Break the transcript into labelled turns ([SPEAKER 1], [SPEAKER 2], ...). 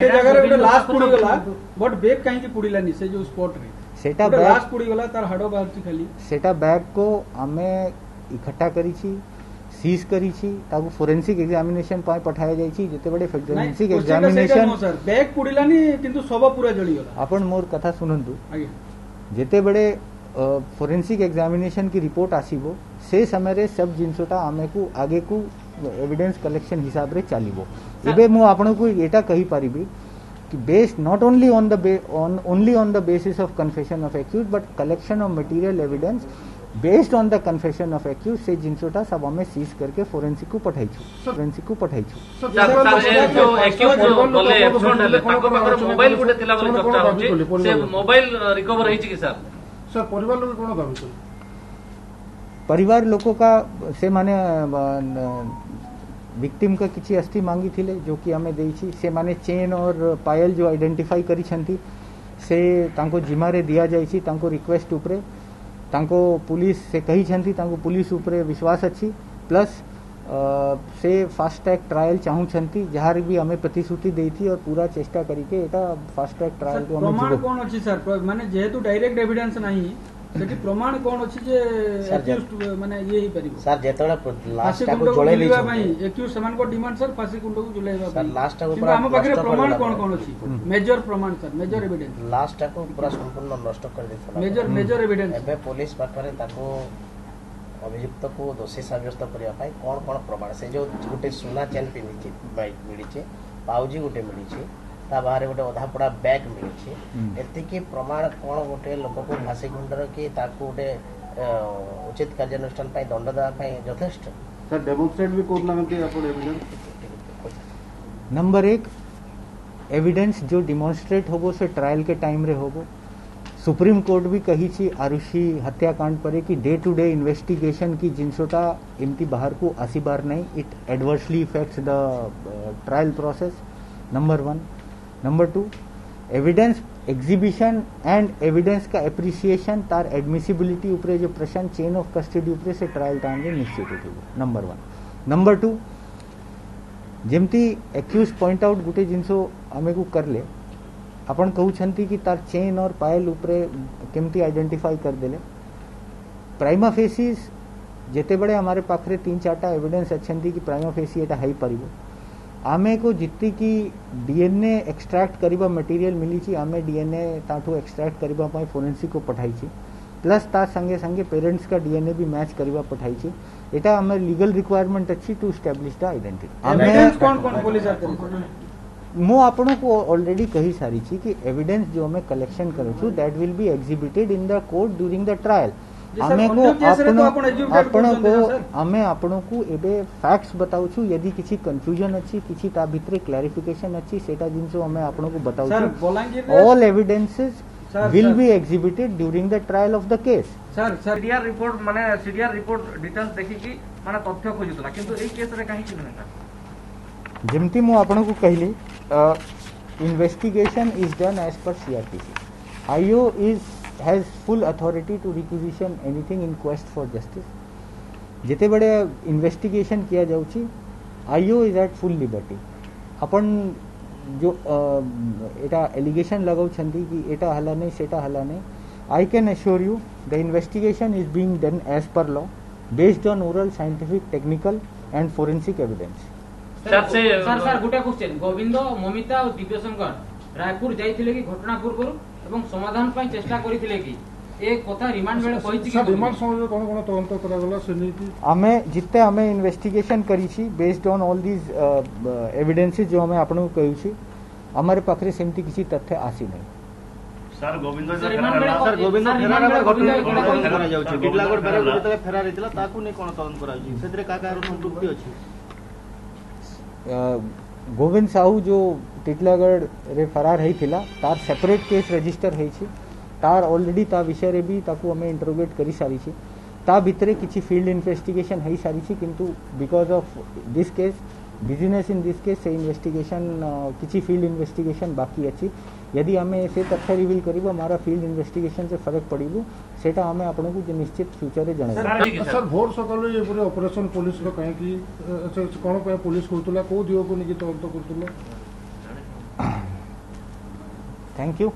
[SPEAKER 1] जगह रे लास्ट पुडी गला बट बैग कहीं की पुडीलानी से जो स्पॉट रे सेटा लास्ट पुडी गला तार हाडो बाहर खाली
[SPEAKER 2] सेटा बैग को आमे इकट्ठा करी छी सीज करी छी ताकू फोरेंसिक एग्जामिनेशन पाए पठाया जाई छी जते बडे फोरेंसिक एग्जामिनेशन
[SPEAKER 1] सर बैग पुडीलानी किंतु सब पूरा जळी गला
[SPEAKER 2] आपण मोर कथा सुनंतु
[SPEAKER 1] आगे
[SPEAKER 2] जते बडे फोरेंसिक एग्जामिनेशन की रिपोर्ट आसीबो से समय रे सब जिनसोटा आमे को आगे को एविडेंस कलेक्शन हिसाब रे चलीबो एबे मु आपण को एटा कहि पारिबी कि based not only on the basis of confession of accused but collection of material evidence based on the confession of accused से जिनसोटा सब हमें सीज करके फोरेंसिक को पठाई छु
[SPEAKER 3] जो एक्यूज बोले एप्सोड हले ताको पाकर मोबाइल गुटे तिला बोले चर्चा होची से मोबाइल रिकवर हेची कि सर
[SPEAKER 1] परिवार लोग कोन दाबी कर
[SPEAKER 2] परिवार लोगों का से माने विक्टिम का किसी अस्थि मांगी थिले जो कि हमें देइछि से माने चेन और पायल जो आइडेंटिफाई करी छंती से तांको जिमारे दिया जाइछि तांको रिक्वेस्ट उपरे तांको पुलिस से कही छंती तांको पुलिस उपरे विश्वास अछि प्लस से फास्ट ट्रैक ट्रायल चाहू छंती जहार भी हमें प्रतिश्रुति देइथी और पूरा चेष्टा करिके एटा फास्ट ट्रैक ट्रायल को हमें
[SPEAKER 1] प्रमाण कोन अछि सर माने जेहेतु डायरेक्ट एविडेंस नाही सेठी प्रमाण कोन अछि जे एक्यूज माने ये ही परिबो
[SPEAKER 4] सर जेतोला लास्ट टाको जोळे लै
[SPEAKER 1] भाई एक्यूज समान को डिमांड सर फांसी कुंड को जुलेबा
[SPEAKER 4] सर लास्ट टाको
[SPEAKER 1] पूरा हम पाखरे प्रमाण कोन अछि मेजर प्रमाण सर मेजर एविडेंस
[SPEAKER 4] लास्ट टाको पूरा संपूर्ण नष्ट कर देथला
[SPEAKER 1] मेजर एविडेंस
[SPEAKER 4] एबे पुलिस पाखरे ताको अभियुक्त को दोषी साब्यस्त करिया पाई कोन कोन प्रमाण से जो गुटे सोना चेन पिनिछि बाइक मिलिछि पाउजी गुटे मिलिछि ता बाहर गोटे अधा पड़ा बैग मिली एति प्रमाण कौन गोटे लोक को फांसी गुंडर कि ताकू गोटे उचित कार्यानुष्ठान दंड देवा यथेष्ट
[SPEAKER 1] सर डेमोन्स्ट्रेट भी करना आपण एविडेंस
[SPEAKER 2] नंबर 1 एविडेंस जो डिमॉन्स्ट्रेट होबो से ट्रायल के टाइम रे होबो सुप्रीम कोर्ट भी कही छी आरुषि हत्याकांड पर कि डे टू डे इन्वेस्टिगेशन की जिनसोटा इमती बाहर को आसीबार नहीं it adversely effects the trial process number 1 number 2 evidence exhibition and evidence का एप्रिसिएशन तार एडमिसिबिलिटी ऊपर जो प्रश्न चेन ऑफ कस्टडी ऊपर से ट्रायल टाइम रे निश्चित होतो नंबर 1 नंबर 2 जेमती एक्यूज पॉइंट आउट गुटे जिनसो हमें को करले अपन कहू छंती कि तार चेन और पायल ऊपर केमती आइडेंटिफाई कर देले प्राइमा फेसिस जेते बड़े हमारे पाखरे 3-4टा एविडेंस अच्छंती कि प्राइमा फेसी एटा हाई परिबो आमे को जितती की डीएनए एक्सट्रैक्ट करिबा मटेरियल मिली छी आमे डीएनए ताठू एक्सट्रैक्ट करिबा पाई फोरेंसिक को पठाई छी प्लस ता संगे संगे पेरेंट्स का डीएनए भी मैच करिबा पठाई छी एटा हमें लीगल रिक्वायरमेंट अछि to establish the identity
[SPEAKER 1] evidence कौन कौन पुलिस करी
[SPEAKER 2] मो आपनो को ऑलरेडी कही सारी छी कि एविडेंस जो हमें कलेक्शन करू छु that will be exhibited in the court during the trial हमें आपनो को एबे फैक्ट्स बताउ छु यदि किसी कंफ्यूजन अछि किसी ता भितरे क्लैरिफिकेशन अछि सेटा जिनसो हमें आपनो को बताउ छु all evidences will be exhibited during the trial of the case
[SPEAKER 3] sir CDR report माने सीडीआर रिपोर्ट डिटेल्स देखि कि माने तथ्य खोजुतला किंतु एई केस रे काहे कि नै
[SPEAKER 2] जेमती मु आपनो को कहली investigation is done as per CrPC IO has full authority to requisition anything in quest for justice जेते बड़े इन्वेस्टिगेशन किया जाउची IO is at full liberty अपन जो एटा एलिगेशन लगाउ छंती कि एटा हला नहीं सेटा हला नहीं I can assure you the investigation is being done as per law based on oral scientific technical and forensic evidence
[SPEAKER 5] sir गुटा क्वेश्चन गोविंद ममिता और दिव्यशंकर रायपुर जाइथिले कि घटना पूर्व एवं समाधान पाई चेष्टा करिथिले कि ए कथा रिमांड बेले कहिछि कि
[SPEAKER 1] रिमांड समय कोन कोन तदंत करा गला से नीति
[SPEAKER 2] हमें जिते हमें इन्वेस्टिगेशन करी छी based on all these evidences जो हमें आपन को कहि छी हमारे पाखरे सेमती किसी तथ्य आसी नहीं
[SPEAKER 3] सर गोविंद
[SPEAKER 4] फेरा जाउछि बिडलागढ़ बेरे गुटे फेरा रहितला ताकू नै कोन तदंत करा छी सेतरे का कारण संतुष्टि अछि
[SPEAKER 2] गोविंद साहू जो टिटलागढ़ रे फरार है थिला तार सेपरेट केस रजिस्टर है छी तार ऑलरेडी ता विषय रे भी ताकू हमें इंटरोगेट करी सारी छी ता भितरे किछि फील्ड इन्वेस्टिगेशन है सारी छी किंतु because of this case business in this case से इन्वेस्टिगेशन किछि फील्ड इन्वेस्टिगेशन बाकी अछि यदि हमें से तथ्य रिवील करिबो हमारा फील्ड इन्वेस्टिगेशन से फरक पड़िबो सेटा हमें आपन को निश्चित फ्यूचर रे जणाई
[SPEAKER 1] सर भोर सकाळ ये पूरे ऑपरेशन पुलिस रो कहीं की कोन पे पुलिस करतला को दियो को नि तदंत करतला
[SPEAKER 2] थैंक यू।